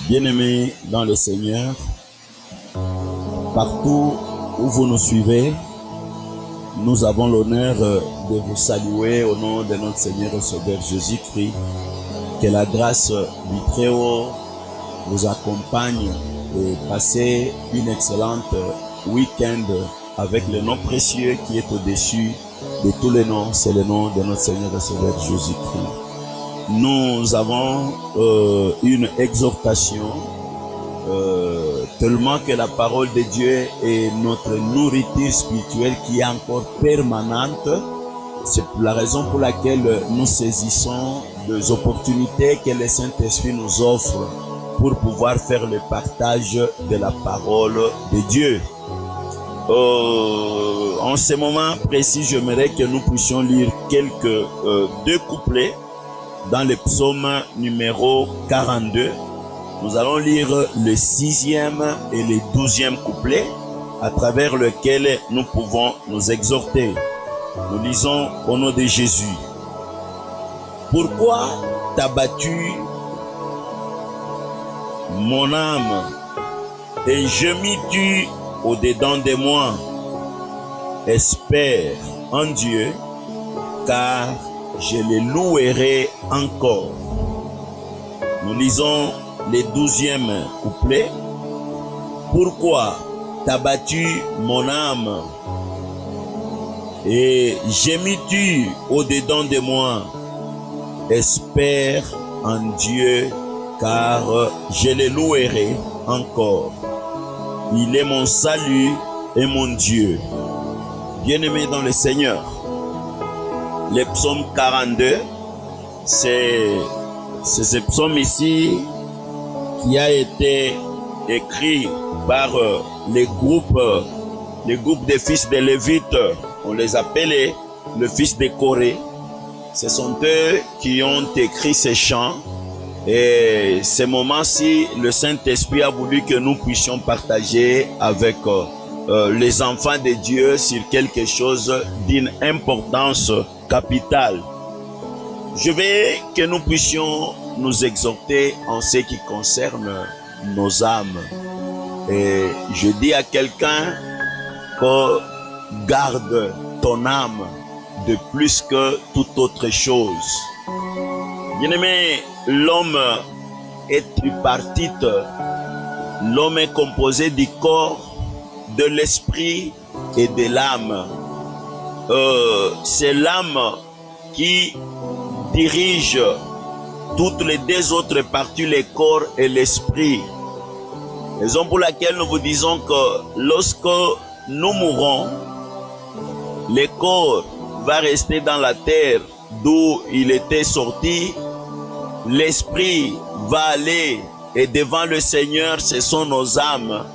Bien-aimés dans le Seigneur, partout où vous nous suivez, nous avons l'honneur de vous saluer au nom de notre Seigneur et Sauveur Jésus-Christ. Que la grâce du Très-Haut vous accompagne et passez une excellente week-end avec le nom précieux qui est au-dessus de tous les noms. C'est le nom de notre Seigneur et Sauveur Jésus-Christ. Nous avons une exhortation tellement que la parole de Dieu est notre nourriture spirituelle qui est encore permanente. C'est la raison pour laquelle nous saisissons des opportunités que le Saint-Esprit nous offre pour pouvoir faire le partage de la parole de Dieu. En ce moment précis, j'aimerais que nous puissions lire deux couplets dans le psaume numéro 42. Nous allons lire le 6e et le 12e couplet à travers lequel nous pouvons nous exhorter. Nous lisons au nom de Jésus. Pourquoi t'as battu mon âme et gemis-tu au-dedans de moi? Espère en Dieu, car je le louerai encore. Nous lisons le 12e couplet. Pourquoi t'as battu mon âme et gemis-tu au-dedans de moi? Espère en Dieu, car je le louerai encore. Il est mon salut et mon Dieu. Bien-aimé dans le Seigneur, le psaume 42, c'est ce psaume ici qui a été écrit par les groupes des fils de Lévites. On les appelait le fils de Corée. Ce sont eux qui ont écrit ces chants. Et ce moment-ci, le Saint-Esprit a voulu que nous puissions partager avec les enfants de Dieu sur quelque chose d'une importance capitale. Je veux que nous puissions nous exhorter en ce qui concerne nos âmes. Et je dis à quelqu'un que garde ton âme de plus que toute autre chose. Bien-aimé, l'homme est tripartite. L'homme est composé du corps, de l'esprit et de l'âme. C'est l'âme qui dirige toutes les deux autres parties, le corps et l'esprit. Raison pour laquelle nous vous disons que lorsque nous mourrons, le corps va rester dans la terre d'où il était sorti. L'esprit va aller et devant le Seigneur, ce sont nos âmes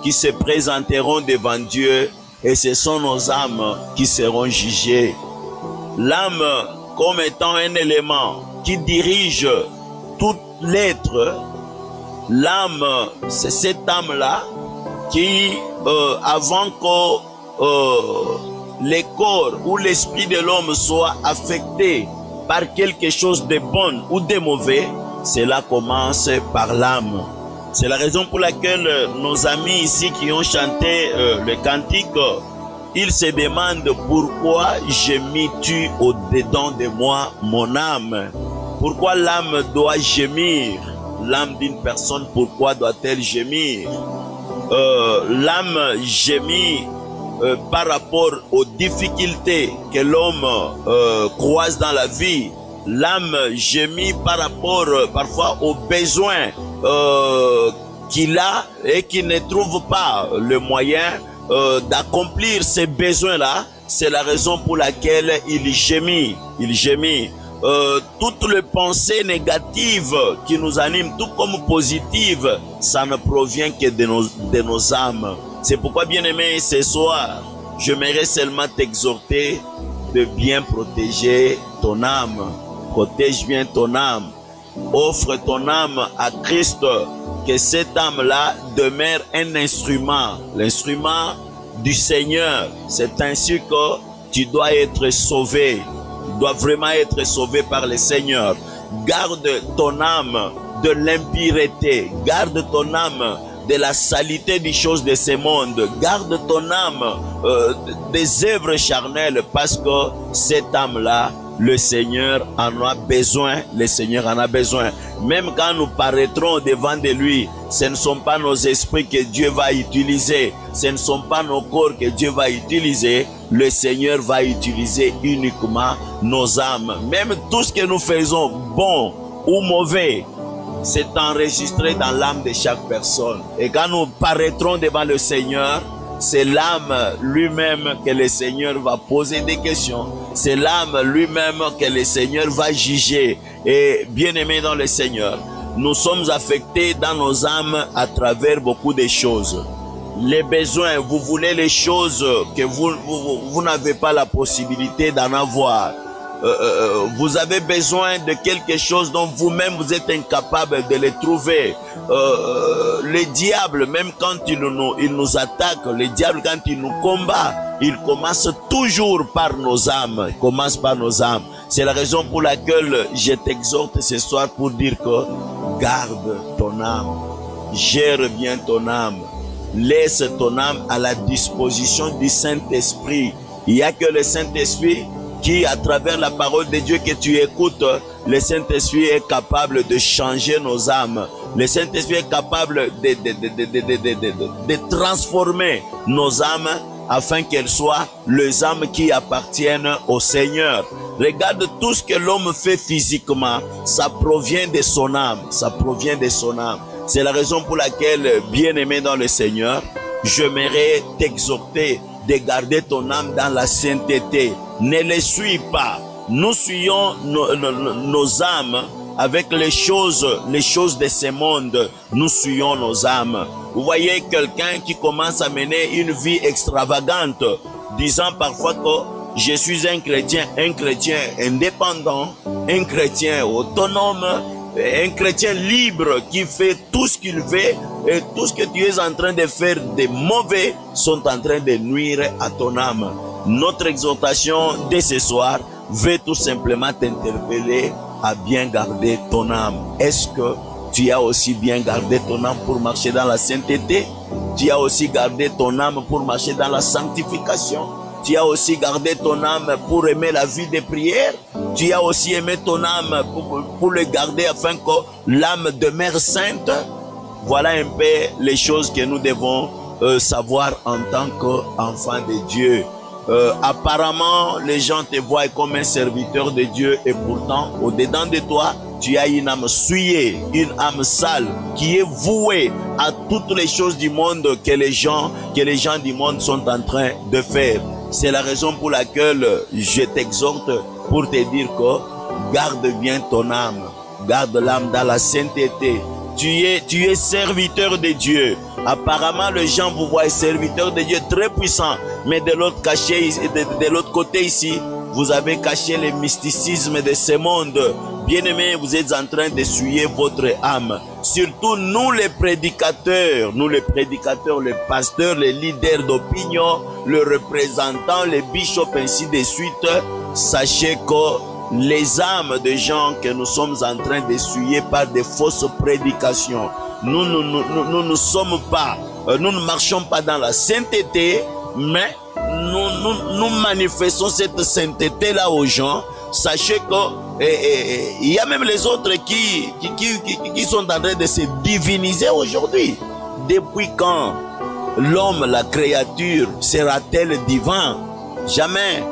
qui se présenteront devant Dieu et ce sont nos âmes qui seront jugées. L'âme comme étant un élément qui dirige tout l'être, l'âme, c'est cette âme-là qui, avant que le corps ou l'esprit de l'homme soit affecté par quelque chose de bon ou de mauvais, cela commence par l'âme. C'est la raison pour laquelle nos amis ici qui ont chanté le cantique, ils se demandent pourquoi gemis-tu au-dedans de moi mon âme? Pourquoi l'âme doit gémir? L'âme d'une personne, pourquoi doit-elle gémir? L'âme gémit par rapport aux difficultés que l'homme croise dans la vie. L'âme gémit par rapport parfois aux besoins qu'il a et qu'il ne trouve pas le moyen d'accomplir ces besoins-là. C'est la raison pour laquelle il gémit. Il gémit. Toutes les pensées négatives qui nous animent, tout comme positives, ça ne provient que de nos âmes. C'est pourquoi, bien-aimé, ce soir, j'aimerais seulement t'exhorter de bien protéger ton âme. Protège bien ton âme. Offre ton âme à Christ, que cette âme-là demeure un instrument, l'instrument du Seigneur. C'est ainsi que tu dois être sauvé. Tu dois vraiment être sauvé par le Seigneur. Garde ton âme de l'impureté. Garde ton âme de la saleté des choses de ce monde. Garde ton âme des œuvres charnelles, parce que cette âme-là, le Seigneur en a besoin. Le Seigneur en a besoin. Même quand nous paraîtrons devant de lui, ce ne sont pas nos esprits que Dieu va utiliser. Ce ne sont pas nos corps que Dieu va utiliser. Le Seigneur va utiliser uniquement nos âmes. Même tout ce que nous faisons, bon ou mauvais, c'est enregistré dans l'âme de chaque personne. Et quand nous paraîtrons devant le Seigneur, c'est l'âme lui-même que le Seigneur va poser des questions. C'est l'âme lui-même que le Seigneur va juger. Et bien-aimés dans le Seigneur, nous sommes affectés dans nos âmes à travers beaucoup de choses. Les besoins, vous voulez les choses que vous n'avez pas la possibilité d'en avoir. Vous avez besoin de quelque chose dont vous-même vous êtes incapable de les trouver. Le diable, même quand il nous attaque, le diable quand il nous combat, il commence toujours par nos âmes. Il commence par nos âmes. C'est la raison pour laquelle je t'exhorte ce soir pour dire que garde ton âme, gère bien ton âme, laisse ton âme à la disposition du Saint-Esprit. Il n'y a que le Saint-Esprit qui, à travers la parole de Dieu que tu écoutes, le Saint-Esprit est capable de changer nos âmes. Le Saint-Esprit est capable de transformer nos âmes afin qu'elles soient les âmes qui appartiennent au Seigneur. Regarde tout ce que l'homme fait physiquement, ça provient de son âme. Ça provient de son âme. C'est la raison pour laquelle, bien-aimé dans le Seigneur, j'aimerais t'exhorter de garder ton âme dans la sainteté. Ne les suis pas. Nous suivons nos âmes avec les choses de ce monde. Nous suivons nos âmes. Vous voyez quelqu'un qui commence à mener une vie extravagante, disant parfois que je suis un chrétien indépendant, un chrétien autonome, un chrétien libre qui fait tout ce qu'il veut, et tout ce que tu es en train de faire de mauvais sont en train de nuire à ton âme. Notre exhortation de ce soir veut tout simplement t'interpeller à bien garder ton âme. Est-ce que tu as aussi bien gardé ton âme pour marcher dans la sainteté? Tu as aussi gardé ton âme pour marcher dans la sanctification? Tu as aussi gardé ton âme pour aimer la vie de prière? Tu as aussi aimé ton âme pour le garder afin que l'âme demeure sainte? Voilà un peu les choses que nous devons savoir en tant qu'enfants de Dieu. Apparemment, les gens te voient comme un serviteur de Dieu, et pourtant, au-dedans de toi, tu as une âme souillée, une âme sale, qui est vouée à toutes les choses du monde que les gens du monde sont en train de faire. C'est la raison pour laquelle je t'exhorte pour te dire que garde bien ton âme, garde l'âme dans la sainteté. Tu es serviteur de Dieu. Apparemment, les gens vous voient serviteur de Dieu très puissant, mais de l'autre côté ici, vous avez caché le mysticisme de ce monde. Bien-aimés, vous êtes en train de souiller votre âme. Surtout nous les prédicateurs, les pasteurs, les leaders d'opinion, les représentants, les bishops, ainsi de suite. Sachez que les âmes des gens que nous sommes en train de souiller par des fausses prédications, nous ne marchons pas dans la sainteté, mais nous manifestons cette sainteté-là aux gens. Sachez que il y a même les autres qui sont en train de se diviniser aujourd'hui. Depuis quand l'homme, la créature, sera-t-elle divin? Jamais.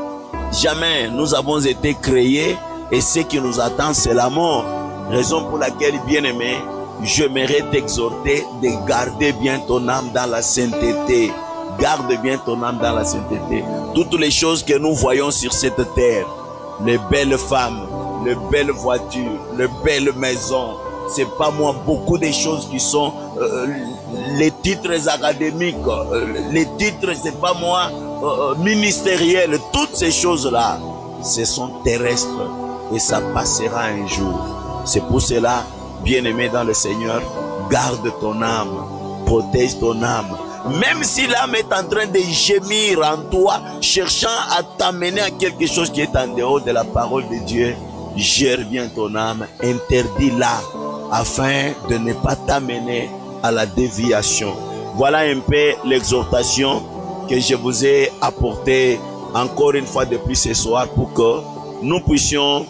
Jamais. Nous avons été créés et ce qui nous attend, c'est la mort. Raison pour laquelle, bien-aimé, j'aimerais t'exhorter de garder bien ton âme dans la sainteté. Garde bien ton âme dans la sainteté. Toutes les choses que nous voyons sur cette terre, les belles femmes, les belles voitures, les belles maisons, c'est pas moi beaucoup de choses qui sont les titres académiques, les titres, c'est pas moi ministériels. Toutes ces choses-là, ce sont terrestres et ça passera un jour. C'est pour cela, bien-aimé dans le Seigneur, garde ton âme, protège ton âme. Même si l'âme est en train de gémir en toi, cherchant à t'amener à quelque chose qui est en dehors de la parole de Dieu, gère bien ton âme, interdis-la. afin de ne pas t'amener à la déviation. Voilà un peu l'exhortation que je vous ai apportée encore une fois depuis ce soir pour que nous puissions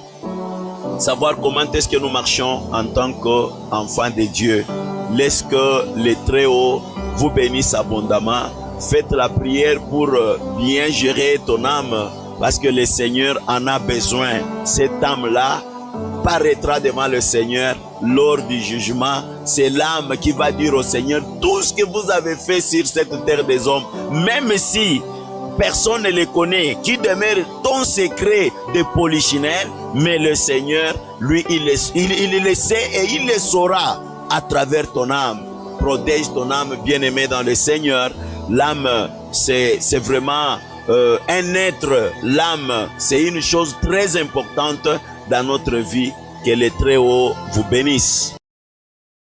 savoir comment est-ce que nous marchons en tant qu'enfants de Dieu. Laisse que le Très-Haut vous bénisse abondamment. Faites la prière pour bien gérer ton âme parce que le Seigneur en a besoin. Cette âme-là paraîtra devant le Seigneur lors du jugement. C'est l'âme qui va dire au Seigneur tout ce que vous avez fait sur cette terre des hommes, même si personne ne le connaît, qui demeure ton secret de polichinelle, mais le Seigneur, lui, il le sait et il le saura à travers ton âme. Protège ton âme bien-aimée dans le Seigneur. L'âme, c'est vraiment un être. L'âme, c'est une chose très importante dans notre vie. Que le Très-Haut vous bénisse.